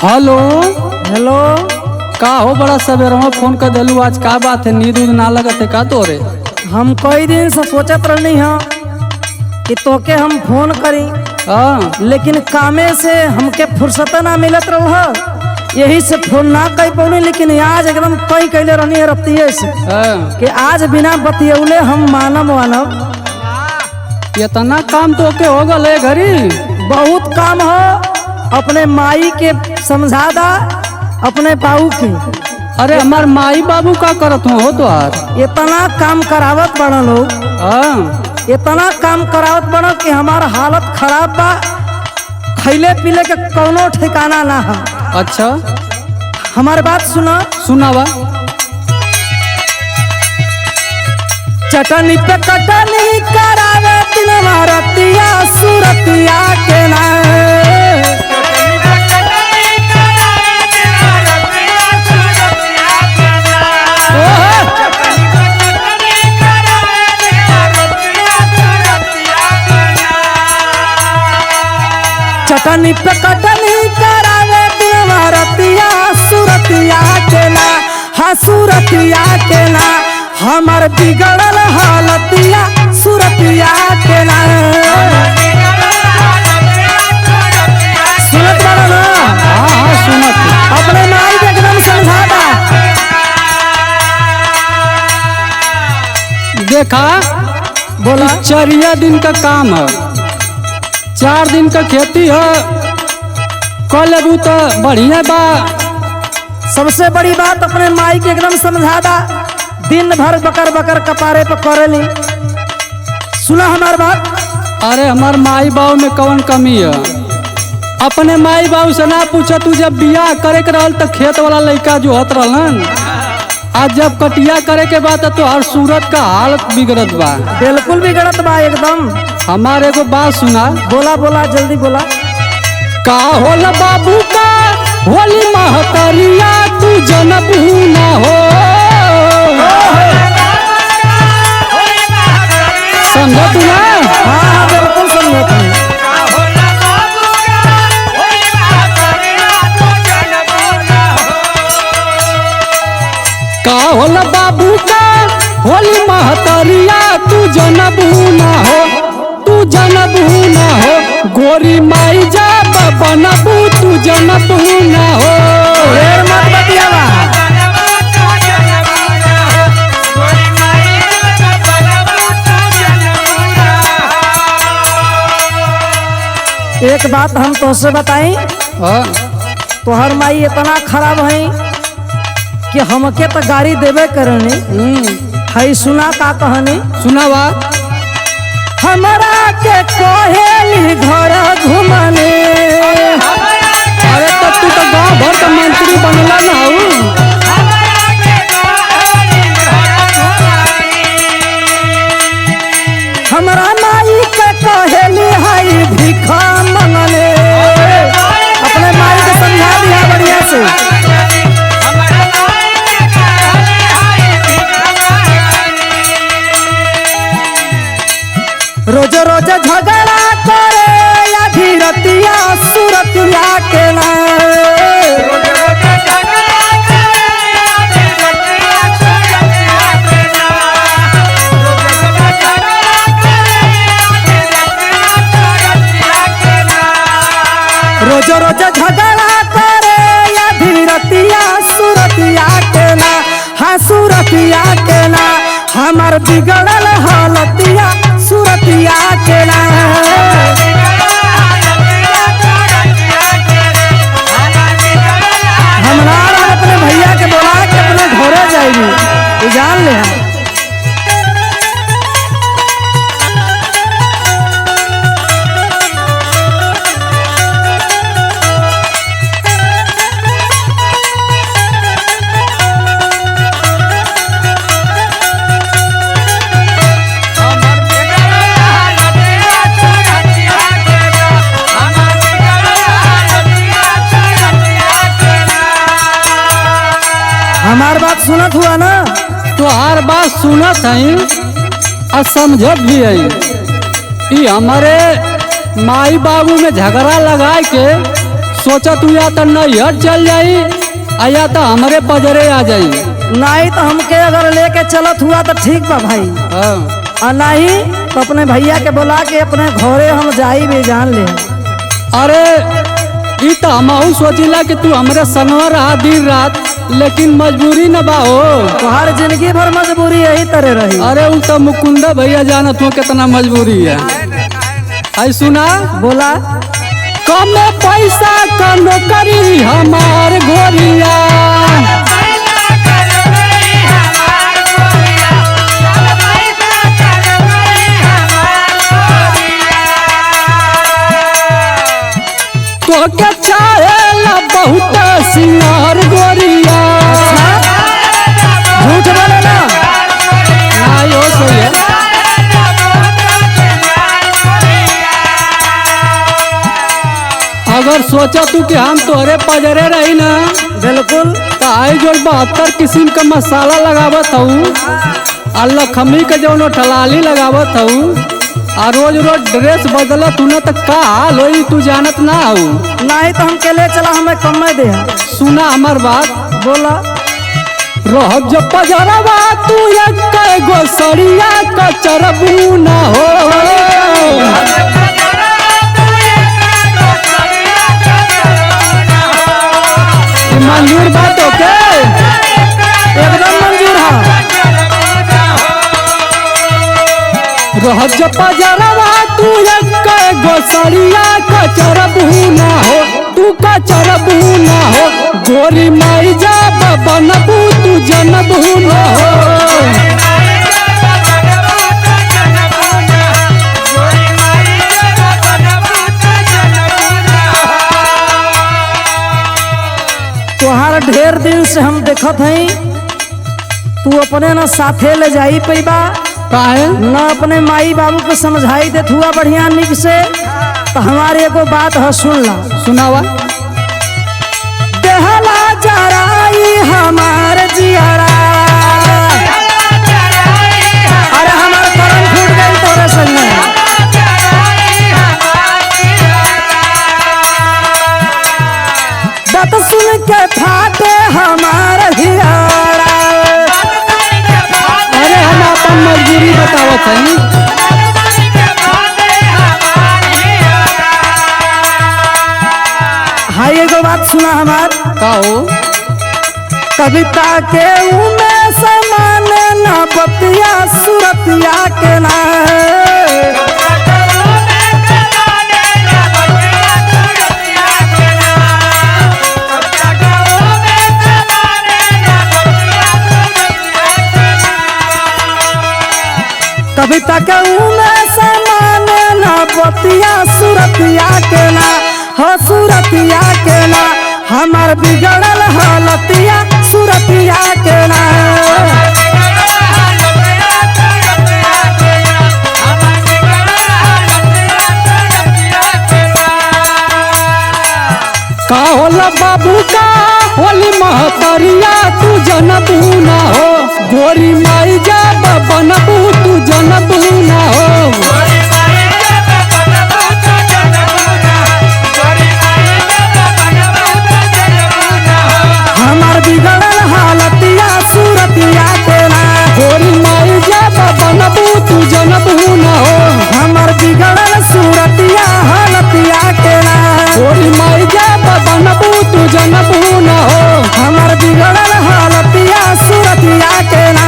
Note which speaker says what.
Speaker 1: Hello.
Speaker 2: Hello.
Speaker 1: का हो बड़ा सवेर में फोन कर दिलू, आज का बात है? नींद ना लगत है का तोरे?
Speaker 2: हम कई दिन से सोचत रहनी है कि तोके हम फोन करी,
Speaker 1: हाँ
Speaker 2: लेकिन कामे से हमके फुर्सत ना मिलत रहा, यही से फोन ना कर पौनी। लेकिन आज एकदम तय कैले रहनी है रतिये से
Speaker 1: हाँ।
Speaker 2: कि आज बिना बतियौले हम मानव
Speaker 1: इतना काम तो के हो गए घरी?
Speaker 2: बहुत काम हो। अपने माई के समझा दा, अपने बाबू के।
Speaker 1: अरे हमार माई बाबू का करत हो तो यार?
Speaker 2: इतना काम करावत बड़ा लोग,
Speaker 1: हाँ
Speaker 2: इतना काम करावत बड़ा कि हमारा हालत खराब बा। खैले पीले के कौनो ठिकाना ना है।
Speaker 1: अच्छा
Speaker 2: हमारी बात सुना।
Speaker 1: सुनावा।
Speaker 2: चटनी पे कटनी करावे दिनवा रतिया सुरतिया के ना। चटनी पे कटनी करावे दिनवा रतिया सुरतिया के ना। हाँ सुरतिया के ना, हमार बिगड़ल हालतिया सुरतिया के ना। सुनत बड़ा ना?
Speaker 1: हाँ हाँ सुनत।
Speaker 2: अपने माई के एकदम समझाता।
Speaker 1: देखा
Speaker 2: बोला।
Speaker 1: चरिया दिन का काम है, 4 दिन का खेती है, कल लेबू तो बढ़िया बा।
Speaker 2: सबसे बड़ी बात अपने माई के एकदम समझाता। दिन भर बकर बकर कपारे पे करेली। सुना हमार बात।
Speaker 1: अरे हमार माई बाबू में कौन कमी है? अपने माई बाबू से ना पूछा, तू जब बियाह करे के रहल तो खेत वाला लड़का जो हत रहलन, आज जब कटिया करे के बाद तो हर सूरत का हालत बिगड़त बा।
Speaker 2: बिल्कुल बिगड़त बा एकदम।
Speaker 1: हमारे एगो बात सुना।
Speaker 2: बोला बोला जल्दी बोला।
Speaker 1: का होला बाबू का होली महतरिया, तू जनबू ना हो। समझो तू ना?
Speaker 2: हाँ हाँ बिल्कुल समझो तुम।
Speaker 1: का होला बाबू का होली महतरिया, तू जनबू ना हो, तू जनबू ना हो। गोरी माई जा बनबू, तू जनबू ना हो।
Speaker 2: ढेर मत बतियावा। एक बात हम तुझसे बताई,
Speaker 1: हाँ
Speaker 2: तोहर माई इतना खराब है कि हमके तो गाड़ी देवे करनी है। सुना का कहानी।
Speaker 1: सुनावा।
Speaker 2: हमरा के कोहेली घर घुमने।
Speaker 1: अरे तब तू तो गाँव भर का मंत्री बनला ना हूँ।
Speaker 2: हमरा माई के कोहेली है भिखा मंगले। अपने माई के समझा दिया बढ़िया से। रोज रोज झगड़ा करे या धीरतिया सुरतिया के ना। रोज रोज झगड़ा करे या धीरतिया सुरतिया के ना। हाँ सुरतिया के ना, हमार बिगड़ल हालतिया सुरतिया के ना। हमरा अपने भैया के बोला के अपने घरे जाएगी, जान ले। हम हमार बात सुनत हुआ ना?
Speaker 1: तो हर बात सुनत है और समझत भी है। ये हमारे माई बाबू में झगड़ा लगा के सोचा तू या तो नैहर चल जाई या तो हमारे पजरे आ जाई।
Speaker 2: नहीं तो हमके अगर लेके चलत हुआ तो ठीक बा भाई,
Speaker 1: हाँ।
Speaker 2: और नहीं तो अपने भैया के बुला के अपने घरे हम जाई भी जान ले।
Speaker 1: अरे ई तो हमहू सोचिला कि तू हमरे संगवा रहा दिन रात, लेकिन मजबूरी न बा हो।
Speaker 2: तो हर जिंदगी भर मजबूरी यही तरह रही।
Speaker 1: अरे उ तो मुकुंदा भैया जाना तू कितना मजबूरी है। आई सुना
Speaker 2: बोला
Speaker 1: कम पैसा का नौकरी हमार गोरिया, तो के चाहेला बहुत सिंगार गोरिया।
Speaker 2: झूठ बोले ना।
Speaker 1: हाँ यो सही है। अगर सोचा तू कि हम तोहरे पजरे रही ना,
Speaker 2: बिल्कुल
Speaker 1: तो आई जो 72 किस्म का मसाला लगावत हूँ, अल्लाह खमी के जो ठलाली लगावत हूँ, और रोज रोज ड्रेस बदलत तू ना तो का हाल होई तू जानत ना हो।
Speaker 2: नहीं तो हम के ले चला हमें कम दे।
Speaker 1: सुना हमार बात।
Speaker 2: बोला
Speaker 1: रहब जब पजरवा तू एक गो सड़िया का चरबू ना हो। मंजूर बात ओके,
Speaker 2: एकदम मंजूर है।
Speaker 1: रहब जब पजरवा तू एक गो सड़िया का चरबू ना हो, तू का चरबू ना हो। गोरी माई जा बनबू तू जनबू ना हो।
Speaker 2: तोहार ढेर दिन से हम देखत हई, तू अपने न साथे ले जाई पैबा,
Speaker 1: काहे
Speaker 2: न अपने माई बाबू को समझाई देत हुआ बढ़िया निक से। तो हमारे एगो बात है सुन ला।
Speaker 1: सुनावा।
Speaker 2: देहला जराई हमार जियरा, अरे हमार करम फूट गई तोरे संग में। बात सुन के फाटे हमार हियारा।
Speaker 1: अरे हम अपन मजबूरी बतावत हई।
Speaker 2: हाय एगो बात सुना हमार।
Speaker 1: का हो
Speaker 2: कविता के उमे समान न बतिया सुरतिया के ना। कविता के उमे समान न बतिया सुरतिया के ना। हो सुरतिया के ना, हमार बिगड़ल हालतिया सुरतिया के ना।
Speaker 1: का होला बाबू का होली महतरिया तू जनबू ना हो। गोरी माई जा बनबू तू जनबू ना हो।
Speaker 2: हमार बिगड़ल हालतिया सुरतिया के ना।
Speaker 1: गोरी माई जा बनबू तू जनबू ना हो।
Speaker 2: हमार बिगड़ल सुरतिया हालतिया के ना।
Speaker 1: गोरी माई जा बनबू तू जनबू ना हो।
Speaker 2: हमार बिगड़ल हालतिया सुरतिया के ना।